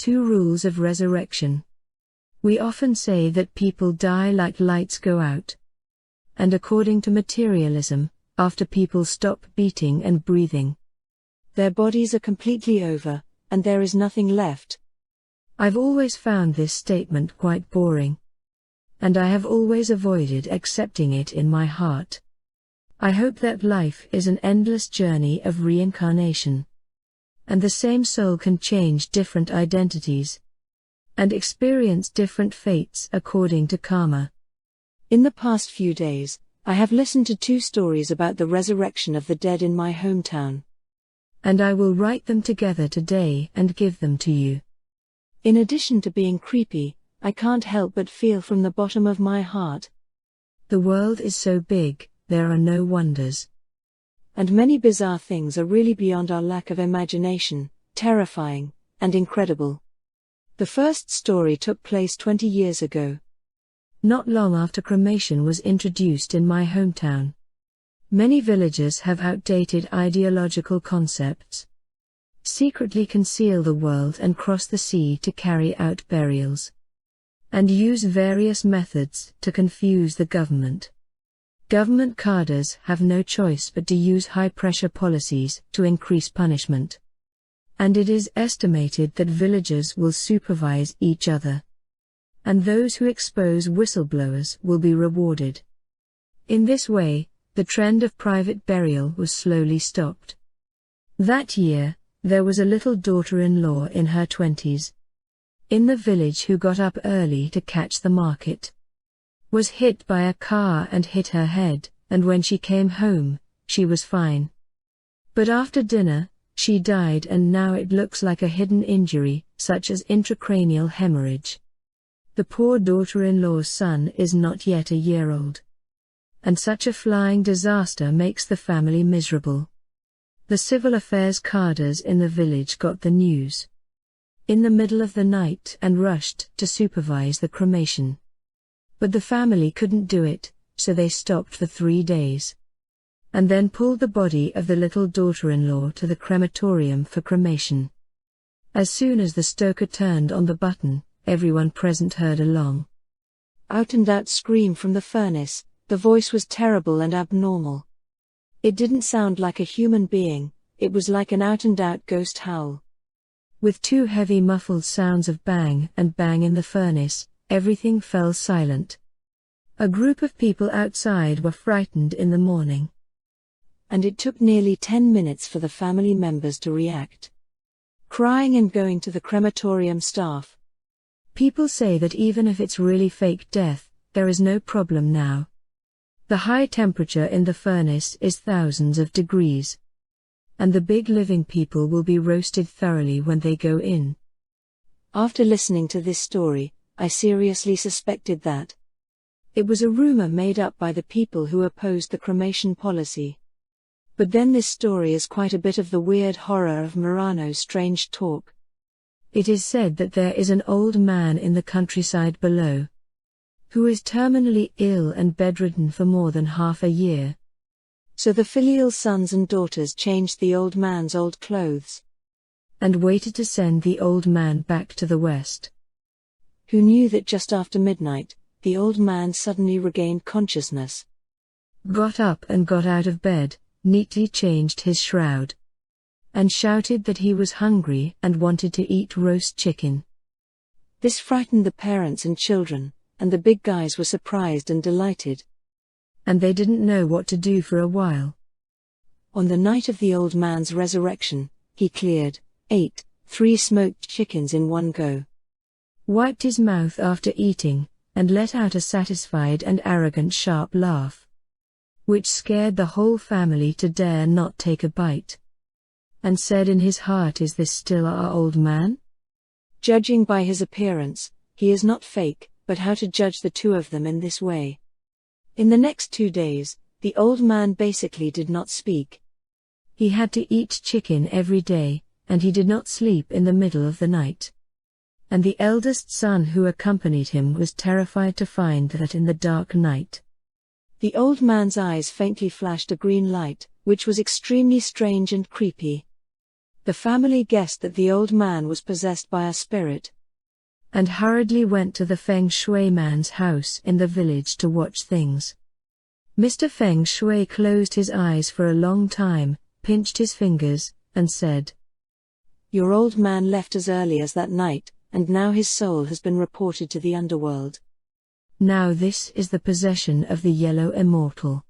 2 rules of resurrection. We often say that people die like lights go out. And according to materialism, after people stop beating and breathing, their bodies are completely over, and there is nothing left. I've always found this statement quite boring. And I have always avoided accepting it in my heart. I hope that life is an endless journey of reincarnation. And the same soul can change different identities and experience different fates according to karma. In the past few days, I have listened to 2 stories about the resurrection of the dead in my hometown. And I will write them together today and give them to you. In addition to being creepy, I can't help but feel from the bottom of my heart. The world is so big, there are no wonders. And many bizarre things are really beyond our lack of imagination, terrifying, and incredible. The first story took place 20 years ago. Not long after cremation was introduced in my hometown. Many villagers have outdated ideological concepts. Secretly conceal the world and cross the sea to carry out burials. And use various methods to confuse the government. Government cadres have no choice but to use high-pressure policies to increase punishment. And it is estimated that villagers will supervise each other. And those who expose whistleblowers will be rewarded. In this way, the trend of private burial was slowly stopped. That year, there was a little daughter-in-law in her 20s. In the village who got up early to catch the market. Was hit by a car and hit her head, and when she came home, she was fine. But after dinner, she died, and now it looks like a hidden injury, such as intracranial hemorrhage. The poor daughter-in-law's son is not yet a year old. And such a flying disaster makes the family miserable. The civil affairs cadres in the village got the news in the middle of the night and rushed to supervise the cremation. But the family couldn't do it, so they stopped for 3 days. And then pulled the body of the little daughter-in-law to the crematorium for cremation. As soon as the stoker turned on the button, everyone present heard a long, out-and-out scream from the furnace. The voice was terrible and abnormal. It didn't sound like a human being, it was like an out-and-out ghost howl. With 2 heavy muffled sounds of bang and bang in the furnace, everything fell silent. A group of people outside were frightened in the morning. And it took nearly 10 minutes for the family members to react. Crying and going to the crematorium staff. People say that even if it's really fake death, there is no problem now. The high temperature in the furnace is thousands of degrees. And the big living people will be roasted thoroughly when they go in. After listening to this story, I seriously suspected that it was a rumor made up by the people who opposed the cremation policy. But then this story is quite a bit of the weird horror of Murano's strange talk. It is said that there is an old man in the countryside below, who is terminally ill and bedridden for more than half a year. So the filial sons and daughters changed the old man's old clothes, and waited to send the old man back to the west. Who knew that just after midnight, the old man suddenly regained consciousness, got up and got out of bed, neatly changed his shroud, and shouted that he was hungry and wanted to eat roast chicken. This frightened the parents and children, and the big guys were surprised and delighted. And they didn't know what to do for a while. On the night of the old man's resurrection, he ate 3 smoked chickens in one go. Wiped his mouth after eating, and let out a satisfied and arrogant sharp laugh, which scared the whole family to dare not take a bite. And said in his heart, "Is this still our old man? Judging by his appearance, he is not fake, but how to judge the 2 of them in this way?" In the next 2 days, the old man basically did not speak. He had to eat chicken every day, and he did not sleep in the middle of the night. And the eldest son who accompanied him was terrified to find that in the dark night, the old man's eyes faintly flashed a green light, which was extremely strange and creepy. The family guessed that the old man was possessed by a spirit, and hurriedly went to the Feng Shui man's house in the village to watch things. Mr. Feng Shui closed his eyes for a long time, pinched his fingers, and said, "Your old man left as early as that night, and now his soul has been reported to the underworld. Now this is the possession of the Yellow Immortal."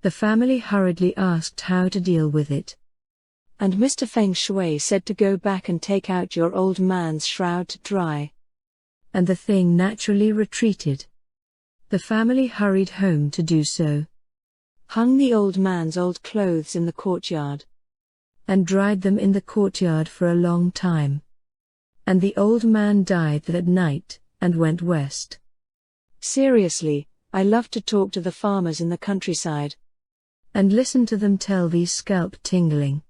The family hurriedly asked how to deal with it. And Mr. Feng Shui said to go back and take out your old man's shroud to dry. And the thing naturally retreated. The family hurried home to do so, Hung the old man's old clothes in the courtyard, and dried them in the courtyard for a long time. And the old man died that night, and went west. Seriously, I love to talk to the farmers in the countryside, and listen to them tell these scalp-tingling,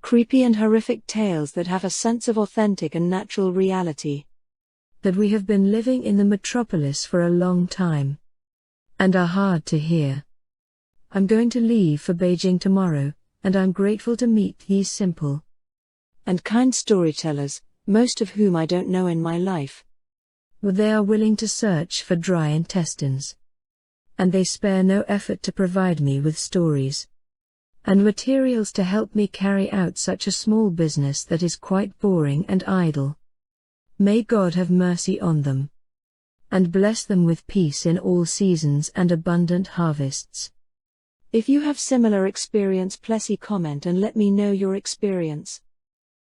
creepy and horrific tales that have a sense of authentic and natural reality. that we have been living in the metropolis for a long time, and are hard to hear. I'm going to leave for Beijing tomorrow, and I'm grateful to meet these simple and kind storytellers, most of whom I don't know in my life. They are willing to search for dry intestines, and they spare no effort to provide me with stories and materials to help me carry out such a small business that is quite boring and idle. May God have mercy on them, and bless them with peace in all seasons and abundant harvests. If you have similar experience, please comment and let me know your experience.